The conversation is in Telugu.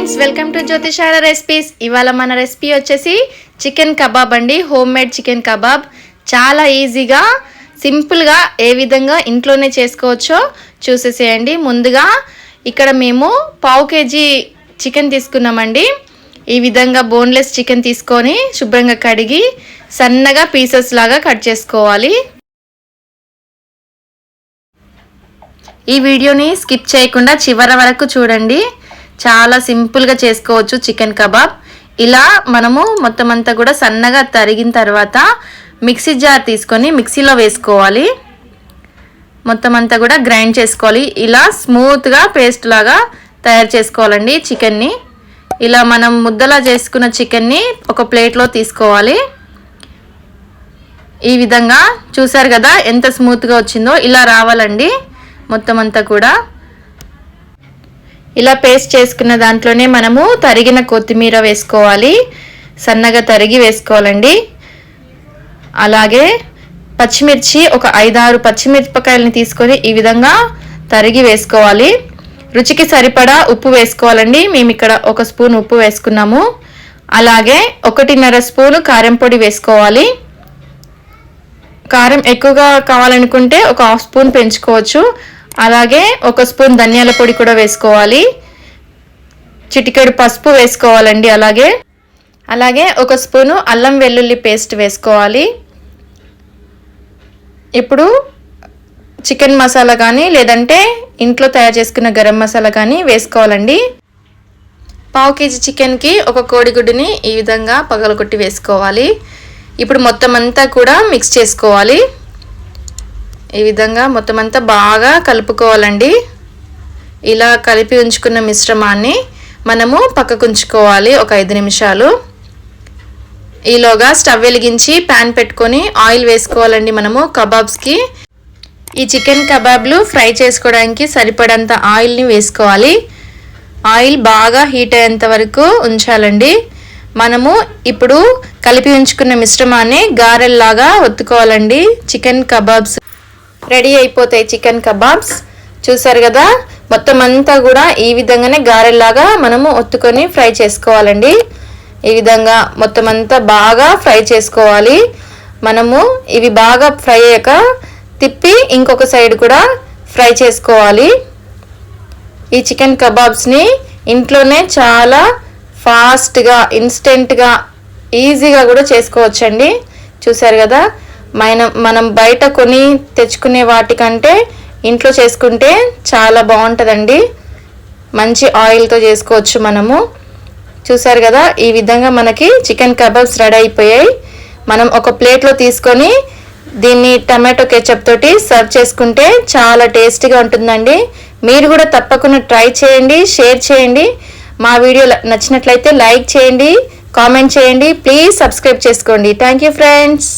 ఫ్రెండ్స్, వెల్కమ్ టు జ్యోతిషార రెసిపీస్. ఇవాళ మన రెసిపీ వచ్చేసి చికెన్ కబాబ్ అండి. హోమ్ మేడ్ చికెన్ కబాబ్ చాలా ఈజీగా సింపుల్గా ఏ విధంగా ఇంట్లోనే చేసుకోవచ్చో చూసేసేయండి. ముందుగా ఇక్కడ మేము 1/2 kg చికెన్ తీసుకున్నామండి. ఈ విధంగా బోన్లెస్ చికెన్ తీసుకొని శుభ్రంగా కడిగి సన్నగా పీసెస్ లాగా కట్ చేసుకోవాలి. ఈ వీడియోని స్కిప్ చేయకుండా చివరి వరకు చూడండి. చాలా సింపుల్గా చేసుకోవచ్చు చికెన్ కబాబ్. ఇలా మనము మొత్తం అంతా కూడా సన్నగా తరిగిన తర్వాత మిక్సీ జార్ తీసుకొని మిక్సీలో వేసుకోవాలి. మొత్తం అంతా కూడా గ్రైండ్ చేసుకోవాలి. ఇలా స్మూత్గా పేస్ట్ లాగా తయారు చేసుకోవాలండి చికెన్ని. ఇలా మనం ముద్దలా చేసుకున్న చికెన్ని ఒక ప్లేట్లో తీసుకోవాలి. ఈ విధంగా చూసారు కదా ఎంత స్మూత్గా వచ్చిందో. ఇలా రావాలండి మొత్తం అంతా కూడా. ఇలా పేస్ట్ చేసుకున్న దాంట్లోనే మనము తరిగిన కొత్తిమీర వేసుకోవాలి. సన్నగా తరిగి వేసుకోవాలండి. అలాగే పచ్చిమిర్చి ఒక 5-6 పచ్చిమిరపకాయలని తీసుకొని ఈ విధంగా తరిగి వేసుకోవాలి. రుచికి సరిపడా ఉప్పు వేసుకోవాలండి. మేము ఇక్కడ 1 స్పూన్ ఉప్పు వేసుకున్నాము. అలాగే 1.5 స్పూను కారం పొడి వేసుకోవాలి. కారం ఎక్కువగా కావాలనుకుంటే ఒక 1/2 స్పూన్ పెంచుకోవచ్చు. అలాగే 1 స్పూన్ ధనియాల పొడి కూడా వేసుకోవాలి. చిటికెడు పసుపు వేసుకోవాలండి. అలాగే 1 స్పూను అల్లం వెల్లుల్లి పేస్ట్ వేసుకోవాలి. ఇప్పుడు చికెన్ మసాలా కానీ లేదంటే ఇంట్లో తయారు చేసుకున్న గరం మసాలా కానీ వేసుకోవాలండి. 1/2 kg చికెన్కి 1 కోడిగుడ్డుని ఈ విధంగా పగలగొట్టి వేసుకోవాలి. ఇప్పుడు మొత్తం అంతా కూడా మిక్స్ చేసుకోవాలి. ఈ విధంగా మొత్తం అంతా బాగా కలుపుకోవాలండి. ఇలా కలిపి ఉంచుకున్న మిశ్రమాన్ని మనము పక్కకు ఉంచుకోవాలి ఒక 5 నిమిషాలు. ఈలోగా స్టవ్ వెలిగించి ప్యాన్ పెట్టుకొని ఆయిల్ వేసుకోవాలండి. మనము కబాబ్స్కి ఈ చికెన్ కబాబ్లు ఫ్రై చేసుకోవడానికి సరిపడంత ఆయిల్ని వేసుకోవాలి. ఆయిల్ బాగా హీట్ అయ్యేంత వరకు ఉంచాలండి. మనము ఇప్పుడు కలిపి ఉంచుకున్న మిశ్రమాన్ని గారెల్లాగా ఒత్తుకోవాలండి. చికెన్ కబాబ్స్ రెడీ అయిపోతాయి. చికెన్ కబాబ్స్ చూసారు కదా, మొత్తం అంతా కూడా ఈ విధంగానే గారెల్లాగా మనము ఒత్తుకొని ఫ్రై చేసుకోవాలండి. ఈ విధంగా మొత్తం అంతా బాగా ఫ్రై చేసుకోవాలి. మనము ఇవి బాగా ఫ్రై అయ్యాక తిప్పి ఇంకొక సైడ్ కూడా ఫ్రై చేసుకోవాలి. ఈ చికెన్ కబాబ్స్ని ఇంట్లోనే చాలా ఫాస్ట్గా ఇన్స్టెంట్గా ఈజీగా కూడా చేసుకోవచ్చండి. చూసారు కదా, మనం బయట కొని తెచ్చుకునే వాటికంటే ఇంట్లో చేసుకుంటే చాలా బాగుంటుందండి. మంచి ఆయిల్తో చేసుకోవచ్చు మనము. చూసారు కదా, ఈ విధంగా మనకి చికెన్ కబాబ్స్ రెడీ అయిపోయాయి. మనం ఒక ప్లేట్లో తీసుకొని దీన్ని టమాటో కెచప్ తోటి సర్వ్ చేసుకుంటే చాలా టేస్టీగా ఉంటుందండి. మీరు కూడా తప్పకుండా ట్రై చేయండి, షేర్ చేయండి. మా వీడియో నచ్చినట్లయితే లైక్ చేయండి, కామెంట్ చేయండి. ప్లీజ్ సబ్స్క్రైబ్ చేసుకోండి. Thank you friends.